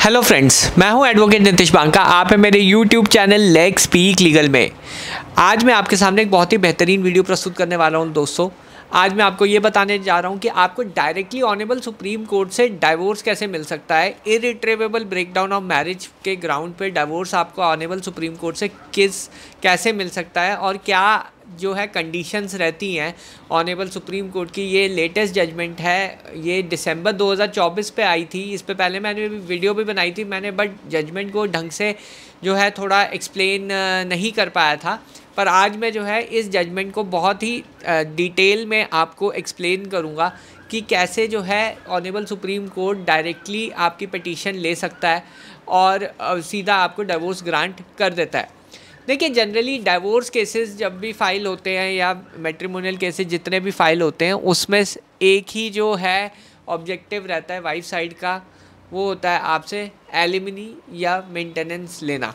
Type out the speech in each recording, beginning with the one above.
Hello friends, मैं हूं advocate Nitish Banka. आप हैं मेरे YouTube channel let's speak legal में। आज मैं आपके सामने एक बहुत ही बेहतरीन वीडियो प्रस्तुत करने वाला हूं दोस्तों। आज मैं आपको ये बताने जा रहा हूं कि आपको डायरेक्टली ऑनेबल सुप्रीम कोर्ट से डाइवोर्स कैसे मिल सकता है। इरिट्रेवेबल ब्रेकडाउन ऑफ मैरिज के ग्राउंड पे डाइवोर्स आपको ऑनेबल सुप्रीम कोर्ट से कैसे मिल सकता है और क्या जो है कंडीशंस रहती हैं ऑनेबल सुप्रीम कोर्ट की। ये लेटेस्ट जजमेंट है, ये दिसंबर 2024 पे आई थी। इस पे पहले मैंने वीडियो भी बनाई थी मैंने, बट जजमेंट को ढंग से जो है थोड़ा एक्सप्लेन नहीं कर पाया था। पर आज मैं जो है इस जजमेंट को बहुत ही डिटेल में आपको एक्सप्लेन करूँगा कि कैसे जो है ऑनेबल सुप्रीम कोर्ट डायरेक्टली आपकी पिटीशन ले सकता है और सीधा आपको डिवोर्स ग्रांट कर देता है। देखिए, जनरली डाइवोर्स केसेस जब भी फाइल होते हैं या मैट्रिमोनियल केसेस जितने भी फाइल होते हैं उसमें एक ही जो है ऑब्जेक्टिव रहता है वाइफ साइड का, वो होता है आपसे एलिमनी या मेंटेनेंस लेना।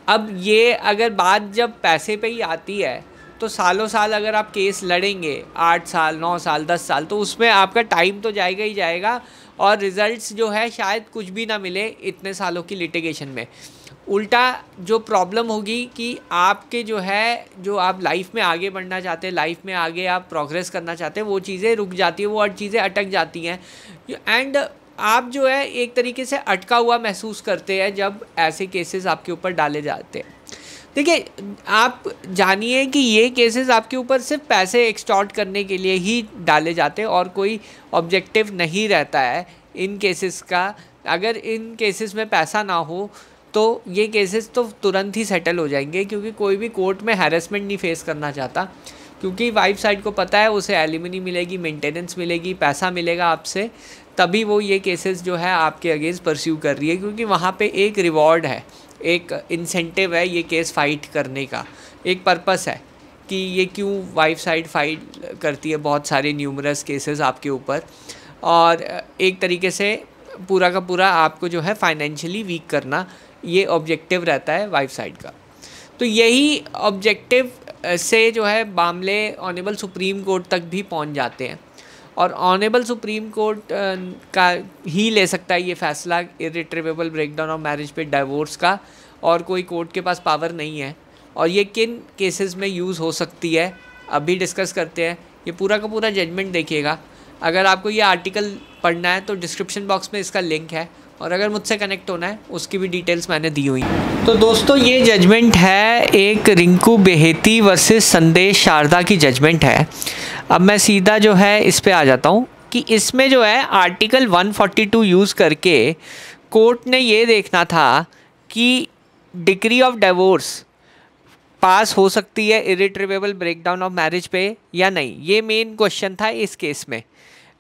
अब ये अगर बात जब पैसे पे ही आती है तो सालों साल अगर आप केस लड़ेंगे 8 साल 9 साल 10 साल तो उसमें आपका टाइम तो जाएगा ही जाएगा और रिज़ल्ट्स जो है शायद कुछ भी ना मिले इतने सालों की लिटिगेशन में। उल्टा जो प्रॉब्लम होगी कि आपके जो है जो आप लाइफ में आगे बढ़ना चाहते हैं, लाइफ में आगे आप प्रोग्रेस करना चाहते हैं, वो चीज़ें रुक जाती हैं, वो और चीज़ें अटक जाती हैं एंड आप जो है एक तरीके से अटका हुआ महसूस करते हैं जब ऐसे केसेस आपके ऊपर डाले जाते हैं। देखिए, आप जानिए कि ये केसेस आपके ऊपर सिर्फ पैसे एक्सटॉर्ट करने के लिए ही डाले जाते हैं और कोई ऑब्जेक्टिव नहीं रहता है इन केसेस का। अगर इन केसेस में पैसा ना हो तो ये केसेस तो तुरंत ही सेटल हो जाएंगे, क्योंकि कोई भी कोर्ट में हैरेसमेंट नहीं फेस करना चाहता, क्योंकि वाइफ साइड को पता है उसे एलिमनी मिलेगी, मेंटेनेंस मिलेगी, पैसा मिलेगा आपसे, तभी वो ये केसेस जो है आपके अगेंस्ट परस्यू कर रही है, क्योंकि वहाँ पे एक रिवॉर्ड है, एक इंसेंटिव है ये केस फाइट करने का, एक पर्पस है कि ये क्यों वाइफ साइड फाइट करती है बहुत सारे न्यूमरस केसेस आपके ऊपर, और एक तरीके से पूरा का पूरा आपको जो है फाइनेंशियली वीक करना, ये ऑब्जेक्टिव रहता है वाइफ साइड का। तो यही ऑब्जेक्टिव से जो है मामले ऑनेबल सुप्रीम कोर्ट तक भी पहुंच जाते हैं और ऑनेबल सुप्रीम कोर्ट का ही ले सकता है ये फैसला इरिट्रेवेबल ब्रेकडाउन ऑफ मैरिज पे डाइवोर्स का, और कोई कोर्ट के पास पावर नहीं है। और ये किन केसेस में यूज़ हो सकती है अभी डिस्कस करते हैं। ये पूरा का पूरा जजमेंट देखिएगा। अगर आपको ये आर्टिकल पढ़ना है तो डिस्क्रिप्शन बॉक्स में इसका लिंक है, और अगर मुझसे कनेक्ट होना है उसकी भी डिटेल्स मैंने दी हुई हैं। तो दोस्तों, ये जजमेंट है एक रिंकू बेहेती वर्सेस संदेश शारदा की जजमेंट है। अब मैं सीधा जो है इस पे आ जाता हूँ कि इसमें जो है आर्टिकल 142 यूज़ करके कोर्ट ने ये देखना था कि डिक्री ऑफ डिवोर्स पास हो सकती है इरिट्रेवेबल ब्रेकडाउन ऑफ मैरिज पे या नहीं। ये मेन क्वेश्चन था इस केस में।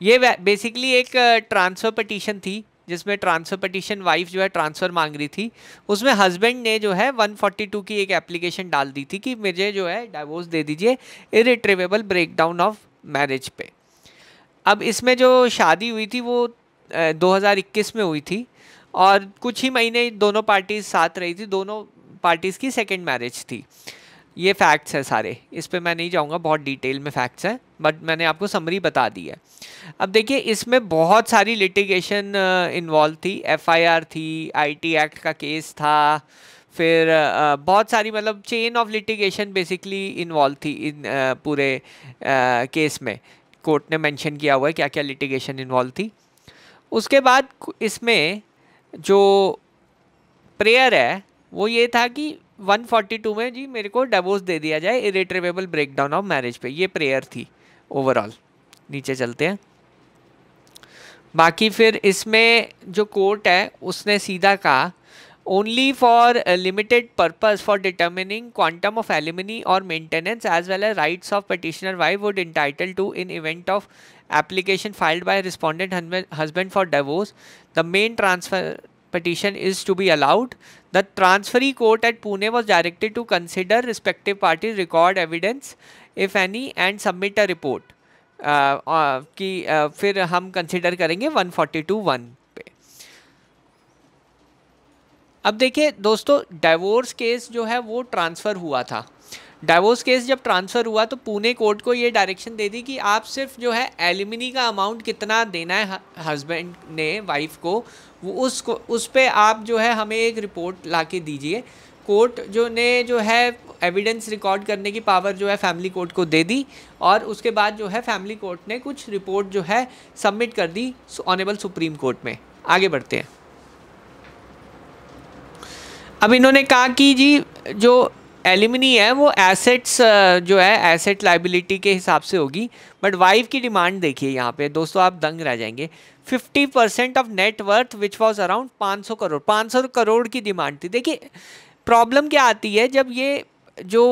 ये बेसिकली एक ट्रांसफ़र पिटीशन थी जिसमें ट्रांसफ़र पिटीशन वाइफ जो है ट्रांसफ़र मांग रही थी। उसमें हस्बैंड ने जो है 142 की एक एप्लीकेशन डाल दी थी कि मुझे जो है डाइवोर्स दे दीजिए इरिट्रेवेबल ब्रेकडाउन ऑफ मैरिज पे। अब इसमें जो शादी हुई थी वो 2021 में हुई थी और कुछ ही महीने दोनों पार्टीज साथ रही थी। दोनों पार्टीज़ की सेकेंड मैरिज थी। ये फैक्ट्स है सारे, इस पे मैं नहीं जाऊँगा, बहुत डिटेल में फैक्ट्स हैं, बट मैंने आपको समरी बता दी है। अब देखिए, इसमें बहुत सारी लिटिगेशन इन्वॉल्व थी। एफआईआर थी, आईटी एक्ट का केस था, फिर बहुत सारी मतलब chain of litigation basically involve थी इन पूरे केस में। कोर्ट ने मेंशन किया हुआ है क्या क्या लिटिगेशन इन्वॉल्व थी। उसके बाद इसमें जो प्रेयर है वो ये था कि 142 में जी मेरे को डिवोर्स दे दिया जाए इरिट्रेवेबल ब्रेकडाउन ऑफ मैरिज पे। ये प्रेयर थी ओवरऑल। नीचे चलते हैं। बाकी फिर इसमें जो कोर्ट है उसने सीधा कहा only for limited purpose for determining quantum of alimony और maintenance as well as rights of petitioner wife would entitle to in event of application filed by respondent husband for divorce, the main transfer petition is to be allowed. The transferee court at Pune was directed to consider respective parties record evidence if any and submit a report कि फिर हम consider करेंगे 142(1) पे। अब देखिए दोस्तों, divorce case जो है वो ट्रांसफ़र हुआ था। डाइवोर्स केस जब ट्रांसफ़र हुआ तो पुणे कोर्ट को ये डायरेक्शन दे दी कि आप सिर्फ जो है एलिमिनी का अमाउंट कितना देना है हस्बैंड ने वाइफ को, वो उस पे आप जो है हमें एक रिपोर्ट ला के दीजिए। कोर्ट जो है एविडेंस रिकॉर्ड करने की पावर जो है फैमिली कोर्ट को दे दी, और उसके बाद जो है फैमिली कोर्ट ने कुछ रिपोर्ट जो है सबमिट कर दी ऑनरेबल सुप्रीम कोर्ट में। आगे बढ़ते हैं। अब इन्होंने कहा कि जी जो एलिमिनी है वो एसेट्स जो है एसेट लाइबिलिटी के हिसाब से होगी, बट वाइफ की डिमांड देखिए यहाँ पे दोस्तों, आप दंग रह जाएंगे। 50% of net worth which was around 500 crore, 500 crore की डिमांड थी। देखिए प्रॉब्लम क्या आती है जब ये जो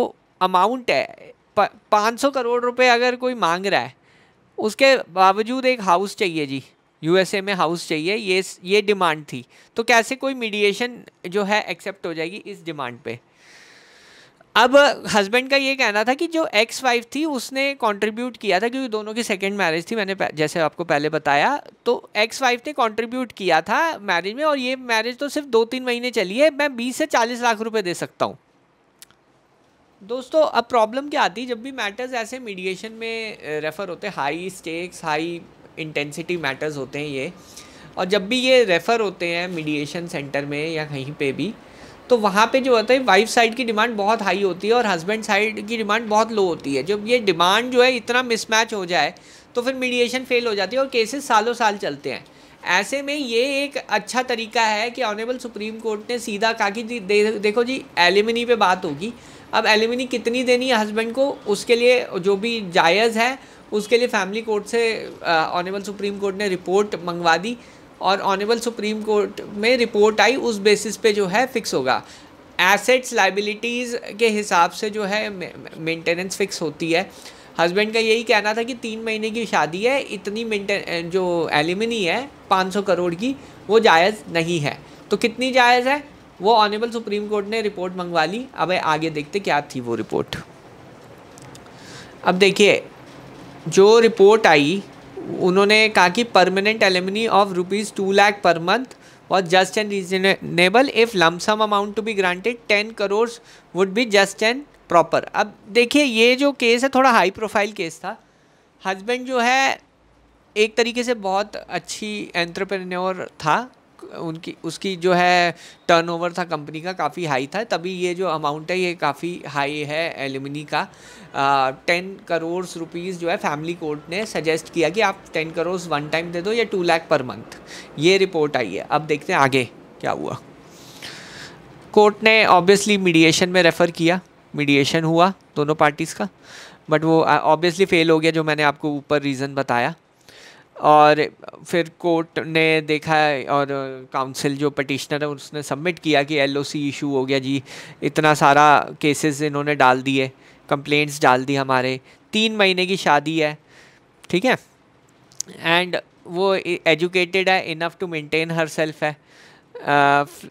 अमाउंट है 500 करोड़ रुपए अगर कोई मांग रहा है, उसके बावजूद एक हाउस चाहिए जी, यूएसए में हाउस चाहिए, ये डिमांड थी, तो कैसे कोई मीडिएशन जो है एक्सेप्ट हो जाएगी इस डिमांड पे। अब हस्बैंड का ये कहना था कि जो एक्स वाइफ थी उसने कंट्रीब्यूट किया था, क्योंकि दोनों की सेकंड मैरिज थी, मैंने जैसे आपको पहले बताया, तो एक्स वाइफ ने कंट्रीब्यूट किया था मैरिज में, और ये मैरिज तो सिर्फ 2-3 महीने चली है, मैं 20 से 40 लाख रुपए दे सकता हूँ। दोस्तों अब प्रॉब्लम क्या आती है जब भी मैटर्स ऐसे मीडिएशन में रेफ़र होते हैं, high stakes high intensity matters होते हैं ये, और जब भी ये रेफ़र होते हैं मीडिएशन सेंटर में या कहीं पे भी, तो वहाँ पे जो होता है वाइफ साइड की डिमांड बहुत हाई होती है और हस्बैंड साइड की डिमांड बहुत लो होती है। जब ये डिमांड जो है इतना मिसमैच हो जाए तो फिर मीडिएशन फेल हो जाती है और केसेस सालों साल चलते हैं। ऐसे में ये एक अच्छा तरीका है कि ऑनरेबल सुप्रीम कोर्ट ने सीधा कहा कि देखो जी एलिमिनी पे बात होगी। अब एलिमिनी कितनी देनी है हस्बैंड को, उसके लिए जो भी जायज़ है उसके लिए फैमिली कोर्ट से ऑनरेबल सुप्रीम कोर्ट ने रिपोर्ट मंगवा दी, और ऑनरेबल सुप्रीम कोर्ट में रिपोर्ट आई, उस बेसिस पे जो है फिक्स होगा। एसेट्स लाइबिलिटीज़ के हिसाब से जो है मेंटेनेंस फिक्स होती है। हस्बैंड का यही कहना था कि 3 महीने की शादी है, इतनी जो एलिमिनी है 500 करोड़ की वो जायज़ नहीं है। तो कितनी जायज़ है वो ऑनरेबल सुप्रीम कोर्ट ने रिपोर्ट मंगवा ली। अब आगे देखते क्या थी वो रिपोर्ट। अब देखिए जो रिपोर्ट आई, उन्होंने कहा कि परमानेंट एलिमिनी ऑफ ₹2 लाख पर month was just and reasonable if lump sum amount to be granted 10 crore would be just and proper. अब देखिए ये जो केस है थोड़ा हाई प्रोफाइल केस था। हस्बैंड जो है एक तरीके से बहुत अच्छी एंटरप्रेन्योर था, उसकी जो है टर्नओवर था कंपनी का काफ़ी हाई था, तभी ये जो अमाउंट है ये काफ़ी हाई है एलिमिनी का। 10 करोड़ रुपीज़ जो है फैमिली कोर्ट ने सजेस्ट किया कि आप 10 करोड़ वन टाइम दे दो या 2 लाख पर मंथ। ये रिपोर्ट आई है। अब देखते हैं आगे क्या हुआ। कोर्ट ने ऑब्वियसली मीडिएशन में रेफ़र किया, मीडिएशन हुआ दोनों पार्टीज़ का, बट वो ऑब्वियसली फ़ेल हो गया जो मैंने आपको ऊपर रीज़न बताया। और फिर कोर्ट ने देखा और काउंसिल जो पटिशनर है उसने सबमिट किया कि LOC इशू हो गया जी, इतना सारा केसेस इन्होंने डाल दिए, कंप्लेंट्स डाल दी हमारे, 3 महीने की शादी है, ठीक है, एंड वो एजुकेटेड है, enough to maintain herself है,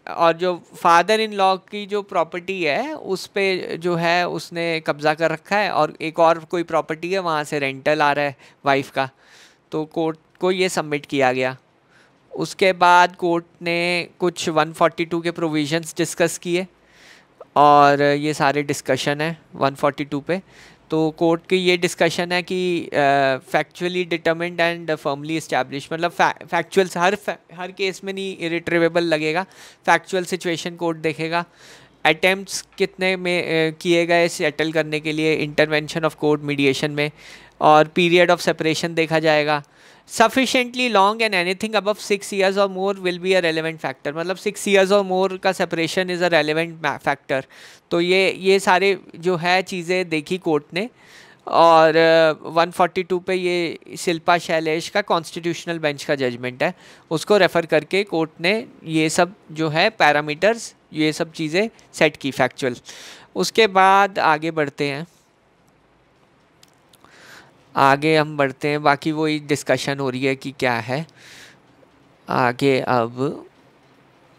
और जो फादर इन लॉ की जो प्रॉपर्टी है उस पे जो है उसने कब्ज़ा कर रखा है, और एक और कोई प्रॉपर्टी है वहाँ से रेंटल आ रहा है वाइफ का, तो कोर्ट को ये सबमिट किया गया। उसके बाद कोर्ट ने कुछ 142 के प्रोविजंस डिस्कस किए, और ये सारे डिस्कशन है 142 पे। तो कोर्ट की ये डिस्कशन है कि factually determined and firmly establish, मतलब फैक्चुअल्स हर केस में नहीं इरिट्रीवेबल लगेगा, फैक्चुअल सिचुएशन कोर्ट देखेगा। अटेम्प्ट्स कितने में किए गए सेटल करने के लिए इंटरवेंशन ऑफ कोर्ट मीडिएशन में, और पीरियड ऑफ सेपरेशन देखा जाएगा। Sufficiently long and anything above 6 years और more will be a relevant factor, मतलब 6 years और मोर का separation is a relevant factor. तो ये सारे जो है चीज़ें देखी कोर्ट ने, और 142 पे ये शिल्पा शैलेश का कॉन्स्टिट्यूशनल बेंच का जजमेंट है, उसको रेफ़र करके कोर्ट ने ये सब जो है पैरामीटर्स ये सब चीज़ें सेट की फैक्चुअल। उसके बाद आगे बढ़ते हैं, आगे हम बढ़ते हैं, बाकी वही डिस्कशन हो रही है कि क्या है आगे। अब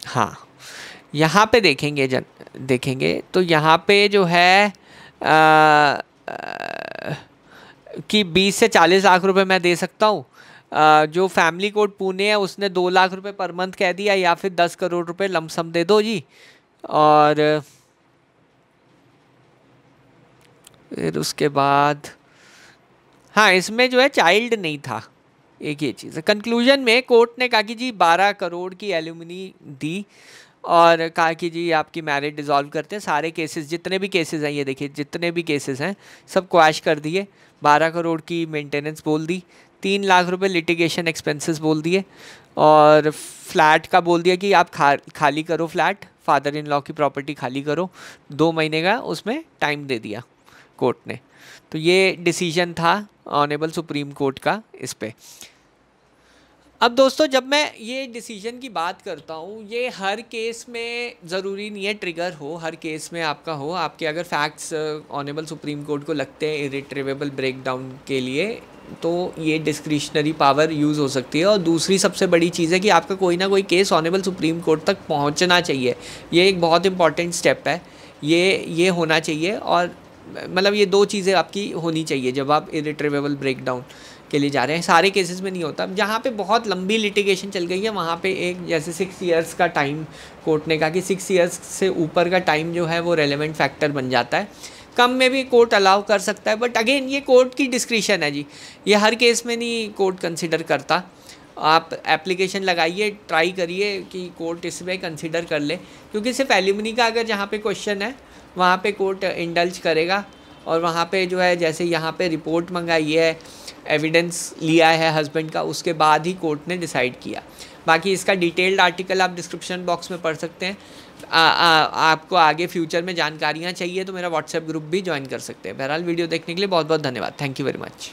हाँ यहाँ पे देखेंगे तो यहाँ पे जो है कि 20 से 40 लाख रुपए मैं दे सकता हूँ। जो फैमिली कोर्ट पुणे है उसने 2 लाख रुपए पर मंथ कह दिया, या फिर 10 करोड़ रुपए लमसम दे दो जी। और फिर उसके बाद हाँ, इसमें जो है चाइल्ड नहीं था, एक ये चीज़ है। कंक्लूजन में कोर्ट ने कहा कि जी 12 करोड़ की एल्यूमिनी दी और कहा कि जी आपकी मैरिज डिज़ोल्व करते हैं, सारे केसेस जितने भी केसेस हैं, ये देखिए जितने भी केसेस हैं सब क्वैश कर दिए। 12 करोड़ की मेंटेनेंस बोल दी, 3 लाख रुपए लिटिगेशन एक्सपेंसेस बोल दिए और फ्लैट का बोल दिया कि आप खाली करो फ्लैट, फादर इन लॉ की प्रॉपर्टी खाली करो, 2 महीने का उसमें टाइम दे दिया कोर्ट ने। तो ये डिसीजन था ऑनरेबल सुप्रीम कोर्ट का इस पे। अब दोस्तों जब मैं ये डिसीजन की बात करता हूँ, ये हर केस में ज़रूरी नहीं है ट्रिगर हो, हर केस में आपका हो। आपके अगर फैक्ट्स ऑनरेबल सुप्रीम कोर्ट को लगते हैं इरिट्रेवेबल ब्रेकडाउन के लिए, तो ये डिस्क्रिशनरी पावर यूज़ हो सकती है। और दूसरी सबसे बड़ी चीज़ है कि आपका कोई ना कोई केस ऑनरेबल सुप्रीम कोर्ट तक पहुँचना चाहिए। ये एक बहुत इंपॉर्टेंट स्टेप है, ये होना चाहिए। और मतलब ये 2 चीज़ें आपकी होनी चाहिए जब आप इरिट्रेवेबल ब्रेकडाउन के लिए जा रहे हैं। सारे केसेस में नहीं होता, जहाँ पे बहुत लंबी लिटिगेशन चल गई है वहाँ पे एक जैसे 6 इयर्स का टाइम कोर्ट ने कहा कि 6 इयर्स से ऊपर का टाइम जो है वो रेलेवेंट फैक्टर बन जाता है। कम में भी कोर्ट अलाउ कर सकता है, बट अगेन ये कोर्ट की डिस्क्रिशन है जी, ये हर केस में नहीं कोर्ट कंसिडर करता। आप एप्लीकेशन लगाइए, ट्राई करिए कि कोर्ट इसमें कंसिडर कर ले, क्योंकि सिर्फ एल्यूमिनी का अगर जहाँ पे क्वेश्चन है वहाँ पे कोर्ट इंडल्ज करेगा। और वहाँ पे जो है जैसे यहाँ पे रिपोर्ट मंगाई है, एविडेंस लिया है हस्बैंड का, उसके बाद ही कोर्ट ने डिसाइड किया। बाकी इसका डिटेल्ड आर्टिकल आप डिस्क्रिप्शन बॉक्स में पढ़ सकते हैं। आपको आगे फ्यूचर में जानकारियाँ चाहिए तो मेरा व्हाट्सएप ग्रुप भी ज्वाइन कर सकते हैं। बहरहाल वीडियो देखने के लिए बहुत बहुत धन्यवाद। Thank you very much.